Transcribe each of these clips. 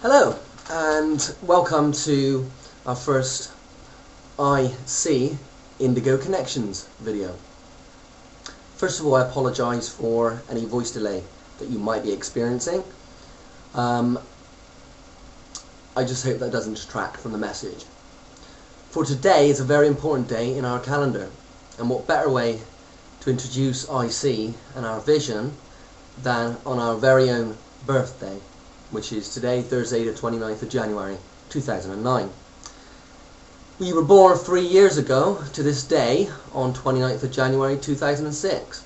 Hello and welcome to our first IC Indigo Connections video. First of all, I apologise for any voice delay that you might be experiencing. I just hope that doesn't distract from the message. For today is a very important day in our calendar, and what better way to introduce IC and our vision than on our very own birthday, which is today, Thursday the 29th of January 2009. We were born 3 years ago to this day on 29th of January 2006.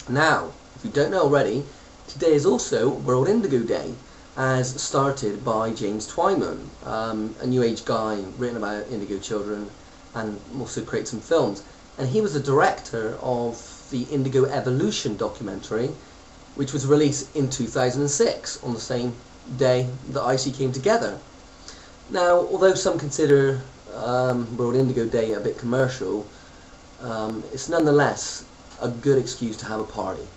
Now, if you don't know already, today is also World Indigo Day, as started by James Twyman, a new age guy written about indigo children and also created some films. And he was the director of the Indigo Evolution documentary, which was released in 2006 on the same day that IC came together. Now, although some consider World Indigo Day a bit commercial, it's nonetheless a good excuse to have a party.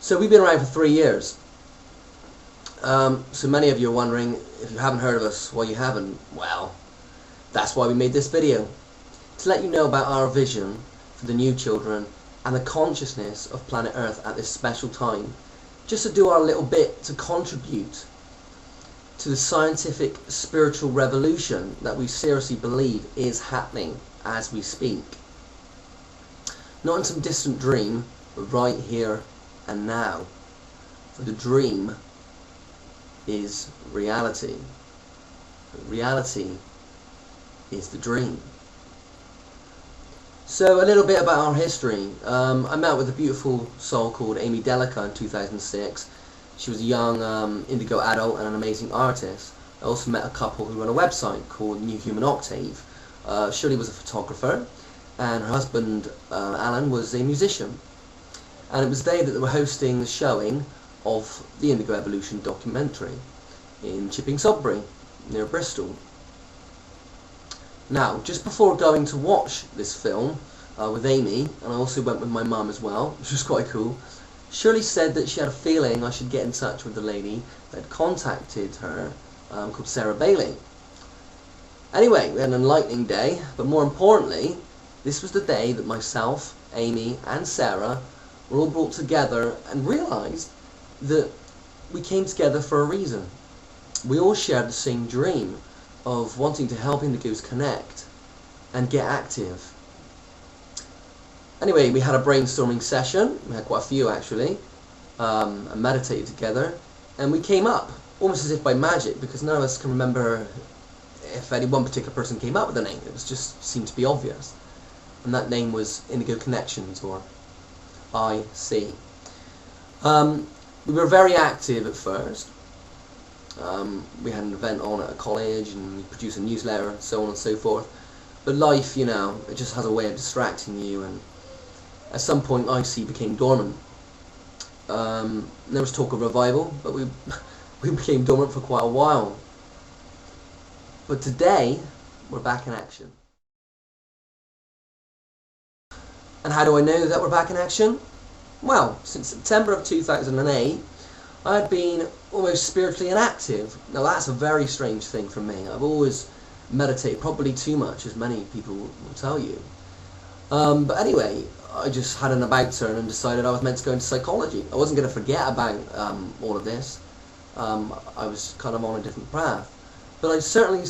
So we've been around for 3 years. So many of you are wondering, if you haven't heard of us, why you haven't. Well, that's why we made this video, to let you know about our vision for the new children and the consciousness of planet Earth at this special time, just to do our little bit to contribute to the scientific spiritual revolution that we seriously believe is happening as we speak. Not in some distant dream, but right here and now. For the dream is reality. Reality is the dream. So a little bit about our history. I met with a beautiful soul called Amy Delica in 2006. She was a young indigo adult and an amazing artist. I also met a couple who run a website called New Human Octave. Shirley was a photographer and her husband Alan was a musician. And it was they that were hosting the showing of the Indigo Evolution documentary in Chipping Sodbury near Bristol. Now, just before going to watch this film with Amy, and I also went with my mum as well, which was quite cool, Shirley said that she had a feeling I should get in touch with the lady that had contacted her, called Sarah Bailey. Anyway, we had an enlightening day, but more importantly, this was the day that myself, Amy and Sarah were all brought together and realised that we came together for a reason. We all shared the same dream of wanting to help indigos connect and get active. Anyway, we had a brainstorming session, we had quite a few actually, and meditated together, and we came up, almost as if by magic, because none of us can remember if any one particular person came up with a name. It was just seemed to be obvious, and that name was Indigo Connections, or IC. We were very active at first. We had an event on at a college and we produced a newsletter and so on and so forth. But life, you know, it just has a way of distracting you, and at some point IC became dormant. There was talk of revival, but we became dormant for quite a while. But today, we're back in action. And how do I know that we're back in action? Well, since September of 2008, I had been almost spiritually inactive. Now that's a very strange thing for me. I've always meditated, probably too much, as many people will tell you. But anyway, I just had an about turn and decided I was meant to go into psychology. I wasn't going to forget about all of this. I was kind of on a different path. But I certainly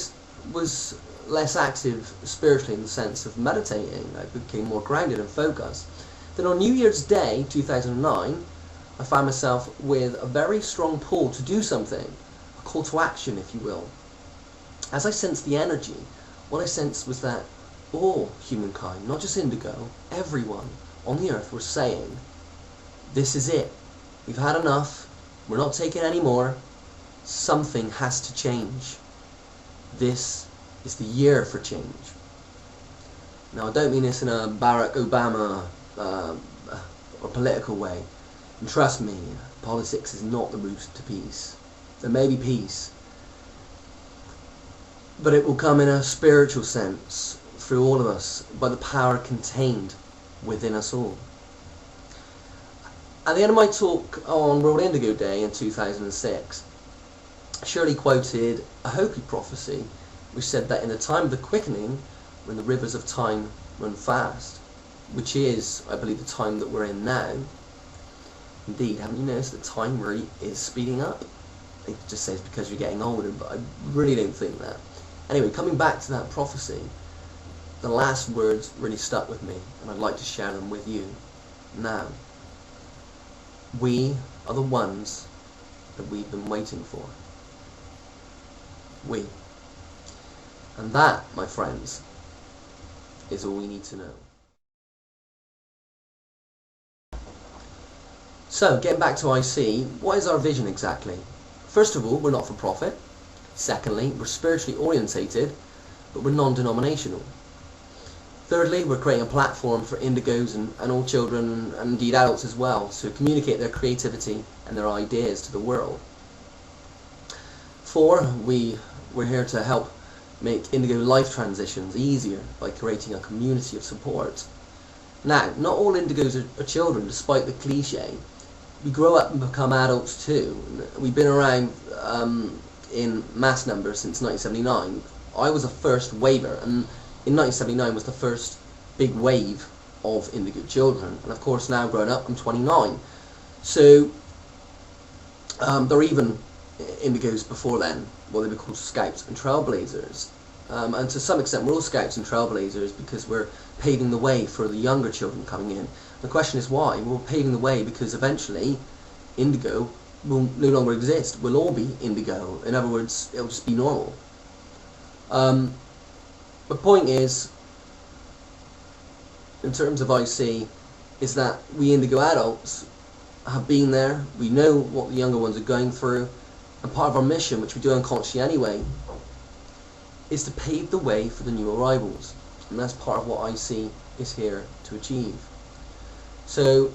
was less active spiritually in the sense of meditating. I became more grounded and focused. Then on New Year's Day 2009, I found myself with a very strong pull to do something, a call to action, if you will. As I sensed the energy, what I sensed was that all humankind, not just indigo, everyone on the earth were saying, this is it, we've had enough, we're not taking any more, something has to change. This is the year for change. Now I don't mean this in a Barack Obama or political way. And trust me, politics is not the route to peace. There may be peace, but it will come in a spiritual sense through all of us by the power contained within us all. At the end of my talk on World Indigo Day in 2006, Shirley quoted a Hopi prophecy which said that in the time of the quickening, when the rivers of time run fast, which is, I believe, the time that we're in now. Indeed, haven't you noticed that time really is speeding up? It just says because you're getting older, but I really don't think that. Anyway, coming back to that prophecy, the last words really stuck with me, and I'd like to share them with you now. We are the ones that we've been waiting for. We. And that, my friends, is all we need to know. So, getting back to IC, what is our vision exactly? First of all, we're not for profit. Secondly, we're spiritually orientated, but we're non-denominational. Thirdly, we're creating a platform for indigos and all children, and indeed adults as well, to communicate their creativity and their ideas to the world. 4, we're here to help make indigo life transitions easier by creating a community of support. Now, not all indigos are children, despite the cliche. We grow up and become adults too. We've been around in mass numbers since 1979. I was a first waver, and in 1979 was the first big wave of indigo children. And of course, now growing up, I'm 29. So there are even indigos before then. Well, they were called scouts and trailblazers. And to some extent, we're all scouts and trailblazers because we're paving the way for the younger children coming in. The question is why? We're paving the way because eventually indigo will no longer exist. We'll all be indigo. In other words, it'll just be normal. The point is, in terms of IC, is that we indigo adults have been there. We know what the younger ones are going through, and part of our mission, which we do unconsciously anyway, is to pave the way for the new arrivals, and that's part of what IC is here to achieve. So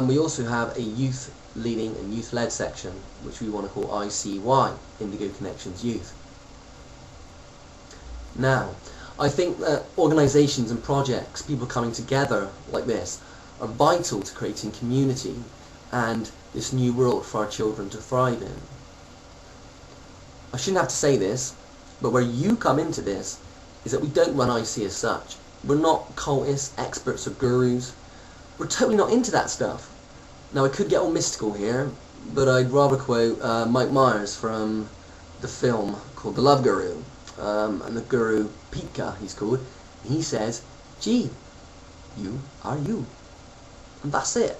we also have a youth leading and youth led section, which we want to call ICY, Indigo Connections Youth. Now, I think that organisations and projects, people coming together like this, are vital to creating community and this new world for our children to thrive in. I shouldn't have to say this, but where you come into this is that we don't run IC as such. We're not cultists, experts or gurus. We're totally not into that stuff. Now, I could get all mystical here, but I'd rather quote Mike Myers from the film called The Love Guru, and the guru, Pika he's called. He says, gee, you are you. And that's it.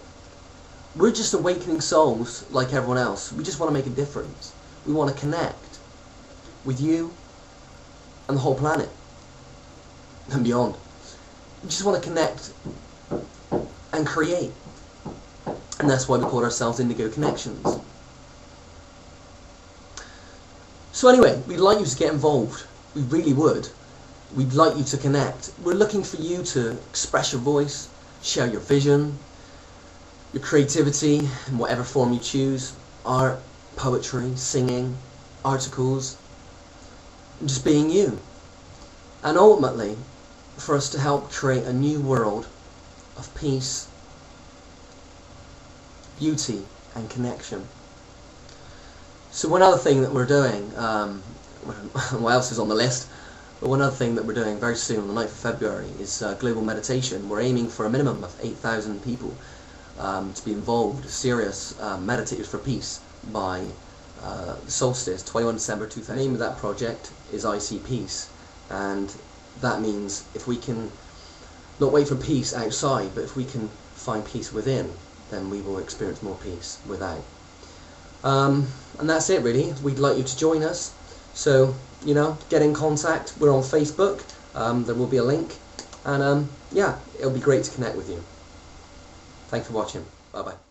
We're just awakening souls like everyone else. We just want to make a difference. We want to connect with you and the whole planet and beyond. We just want to connect and create, and that's why we call ourselves Indigo Connections. So anyway, we'd like you to get involved. We really would. We'd like you to connect. We're looking for you to express your voice, share your vision, your creativity in whatever form you choose, art, poetry, singing, articles, and just being you. And ultimately, for us to help create a new world of peace, beauty and connection. So one other thing that we're doing, what else is on the list, but one other thing that we're doing very soon on the 9th of February is global meditation. We're aiming for a minimum of 8,000 people to be involved, serious meditators for peace by solstice, 21 December 2000. The name of that project is IC Peace, and that means if we can not wait for peace outside, but if we can find peace within, then we will experience more peace without. And that's it really. We'd like you to join us, so you know, get in contact. We're on Facebook, there will be a link, and yeah, it'll be great to connect with you. Thanks for watching. Bye bye.